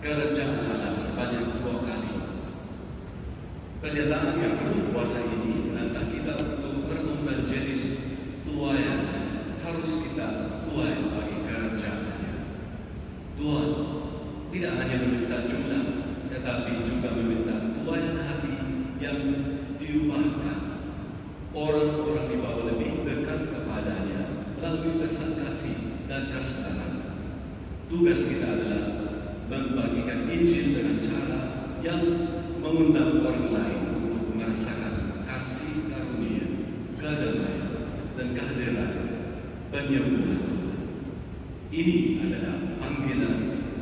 kerajaan Allah sebanyak 2 kali. Pernyataan yang penuh kuasa ini menantang kita untuk merenungkan jenis tuaian harus kita tuai bagi kerajaannya. Tuhan tidak hanya meminta jumlah, tetapi juga meminta tuaian hati yang diubahkan. Orang-orang dibawa lebih dekat kepadanya melalui pesan kasih dan kesabaran. Tugas kita adalah membagikan Injil dengan cara yang mengundang orang lain untuk merasakan kasih karunia, kedamaian, dan kehadiran penyembuhan Tuhan. Ini adalah panggilan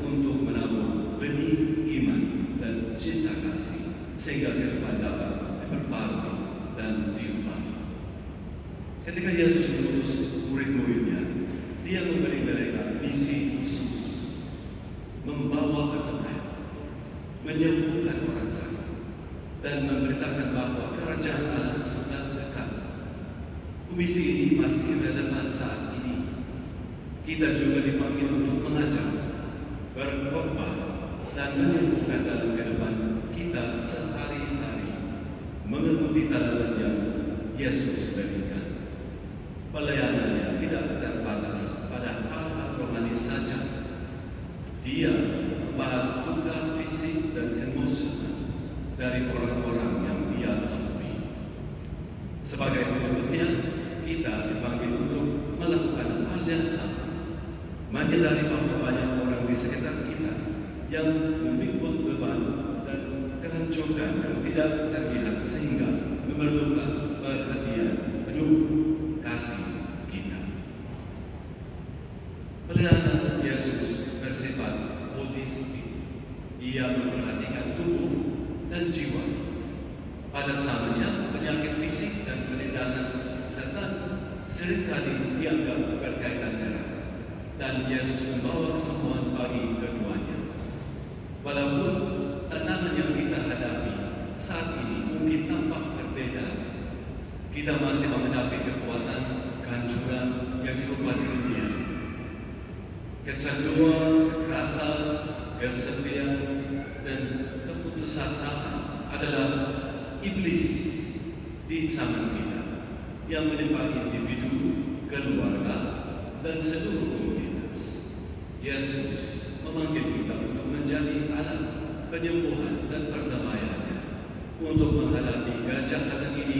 untuk menabur benih iman dan cinta kasih sehingga kehidupan dapat diperbarui dan diubah. Ketika Yesus mengutus murid-muridnya, Dia memberi mereka misi khusus, membawa kedamaian, menyembuhkan orang sakit, dan memberitakan bahwa kerajaan Allah sudah dekat. Misi ini masih relevan saat ini. Kita juga dipanggil untuk mengajar, berkhotbah, dan menyembuhkan dalam kehidupan kita sehari-hari, mengikuti teladan yang Yesus berikan. Pelayanannya tidak terbatas pada hal rohani saja. Dia membahas luka fisik dan emosional dari orang-orang yang dia temui. Sebagai pengikutnya, kita dipanggil untuk melakukan hal yang sama, menyadari bahwa banyak orang di sekitar kita yang memikul beban dan kehancuran yang tidak terlihat sehingga memerlukan perhatian penuh kasih kita. Pelayanan Yesus bersifat holistik. Ia memperhatikan tubuh dan jiwa. Pada zamannya, penyakit fisik dan penindasan setan seringkali dianggap berkaitan erat, dan Yesus membawa kesembuhan bagi keduanya. Walaupun tantangan yang kita hadapi saat ini mungkin tampak berbeda, kita masih menghadapi kekuatan kehancuran yang serupa di dunia. Kecanduan, kekerasan, kesepian, dan keputusasaan adalah iblis di zaman kita yang menimpa individu, keluarga, dan seluruh komunitas. Yesus memanggil kita untuk menjadi alat penyembuhan dan perdamaiannya, untuk menghadapi kejahatan ini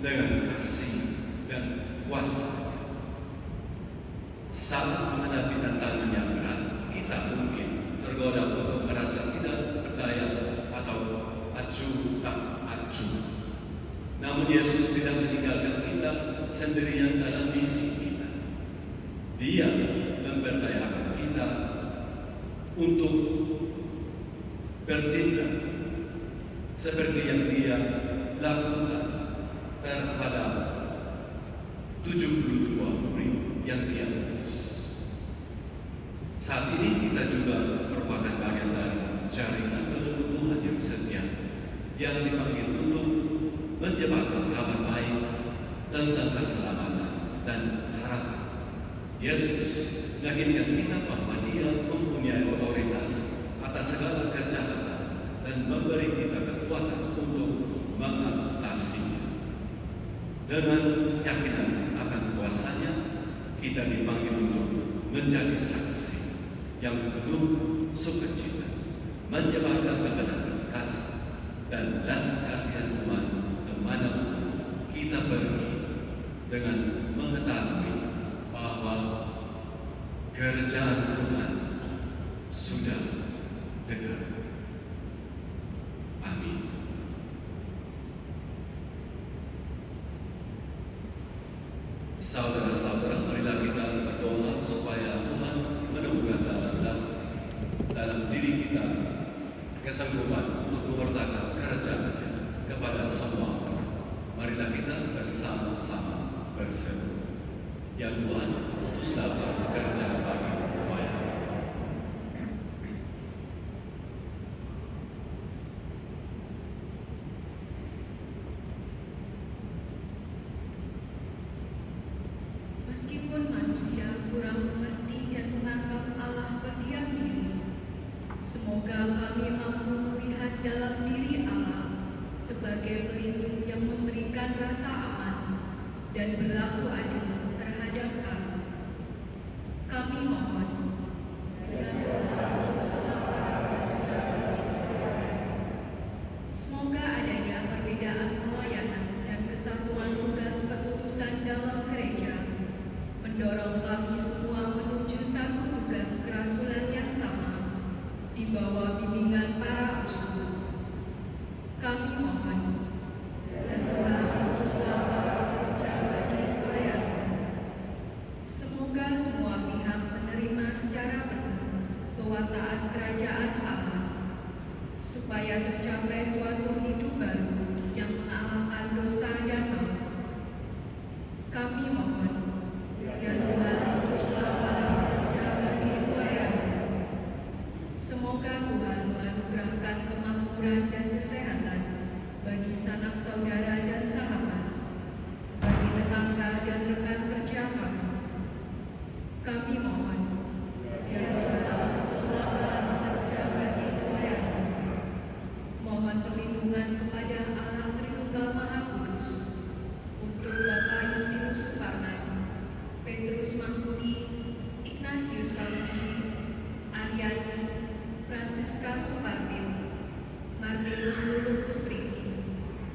dengan kasih dan kuasa. Saat menghadapi tantangan yang berat, kita mungkin tergoda untuk merasa tidak berdaya atau acuh tak acuh. Namun Yesus tidak meninggalkan kita sendirian dalam misi kita. Dia memberdayakan kita untuk bertindak seperti yang Dia lakukan terhadap 72 murid yang Dia utus. Saat ini kita juga merupakan bagian dari jaringan penduduk Tuhan yang setia, yang dipanggil untuk menyebarkan kabar baik tentang keselamatan dan harapan. Yesus meyakinkan kita bahwa Dia mempunyai otoritas atas segala kejahatan dan memberi kita kekuatan untuk mengatasinya. Dengan keyakinan akan kuasanya, kita dipanggil untuk menjadi saksi yang penuh sukacita, menyebarkan kebenaran kasih dan belas kasihan Tuhan kemana kita pergi, dengan mengetahui bahwa kerajaan Tuhan sudah dekat. Amin. Saudara-saudara, marilah kita berdoa supaya Tuhan menemukan dalam diri kita kesanggupan untuk mewartakan kerajaan-Nya kepada semua orang. Marilah kita bersama-sama berseru. Ya Tuhan, utuslah kerajaan bagi upaya. Meskipun manusia kurang mengerti dan menganggap Allah berdiam diri, Semoga kami mampu melihat dalam diri Allah sebagai pelindung yang memberikan rasa aman dan berlaku adil terhadap kami. Kami mohon. Semoga adanya perbedaan pelayanan dan kesatuan tugas perutusan dalam gereja mendorong kami semua menuju satu tugas kerasulan yang sama di bawah bimbingan para uskup. Kami mohon. Ya Tuhan, utuslah para pekerja bagi pelayanan. Semoga semua pihak menerima secara penuh pewartaan kerajaan Allah, supaya tercapai suatu hidup baru yang mengalahkan dosa dan maut. Kami mohon. Ya Tuhan, utuslah para pekerja bagi pelayanan. Semoga Tuhan menganugerahkan kemakmuran dan kesehatan bagi sanak saudara dan sahabat, bagi tetangga dan rekan kerja kami. Kami mohon. Ya Tuhan, utuslah para pekerja bagi pelayanan. Mohon perlindungan kepada Allah Tritunggal Maha Kudus untuk Bapak Justinus Suparman, Petrus Mahmudi, Ignatius Kaluci, Aryani, Francisca Supartin, Martinus Lulupus Priki,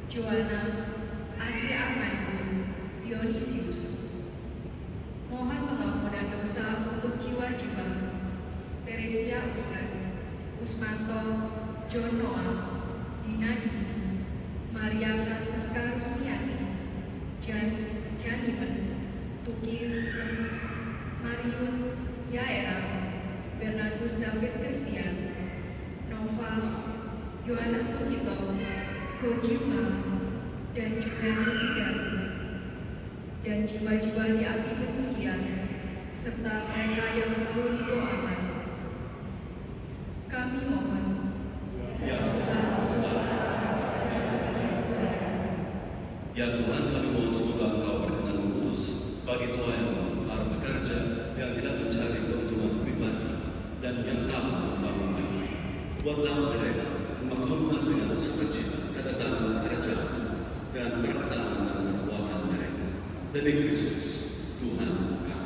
Joanna, Asia Armando, Dionisius. Mohon pengampunan dosa untuk jiwa-jiwa Teresia Usran, Usmanto, John Noah, Dina Dini, Maria Francisca Rusmiati, Janiven, Tukir, Mariun, Yaera, Bernardus David Christian, Nova, Yohanes Tukito, Gojiwa, dan Julian Sidari, dan jiwa-jiwa di api kepujian, serta mereka yang perlu didoakan. Kami mohon. Ya Tuhan, ya Tuhan, kami mohon semoga Engkau berkenan mengutus bagi tuayan para pekerja yang tidak mencari keuntungan pribadi dan yang tahu membangun damai. Buatlah mereka memaklumkan dengan sukacita kedatangan kerajaan dan perkataan dan perbuatan mereka. Demi Kristus, Tuhan kami.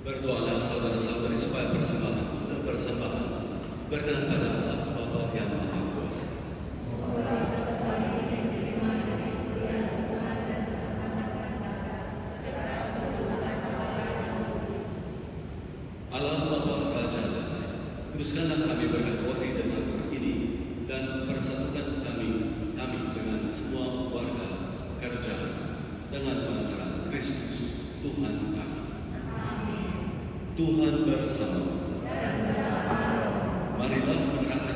Berdoalah saudara-saudari supaya persembahan dan persembahan berkenan pada Allah Bapa yang Maha Kuasa. Semoga persembahan ini diterima dari kemuliaan Tuhan dan kesempatan serta seluruh pelayanan yang kudus. Allah Bapa Raja Damai, kuduskanlah kami berkat roti dan anggur ini dan persatukan kami dengan semua warga kerajaan dengan pengantaran Kristus Tuhan kami. Tuhan bersama. Marilah mengerahkan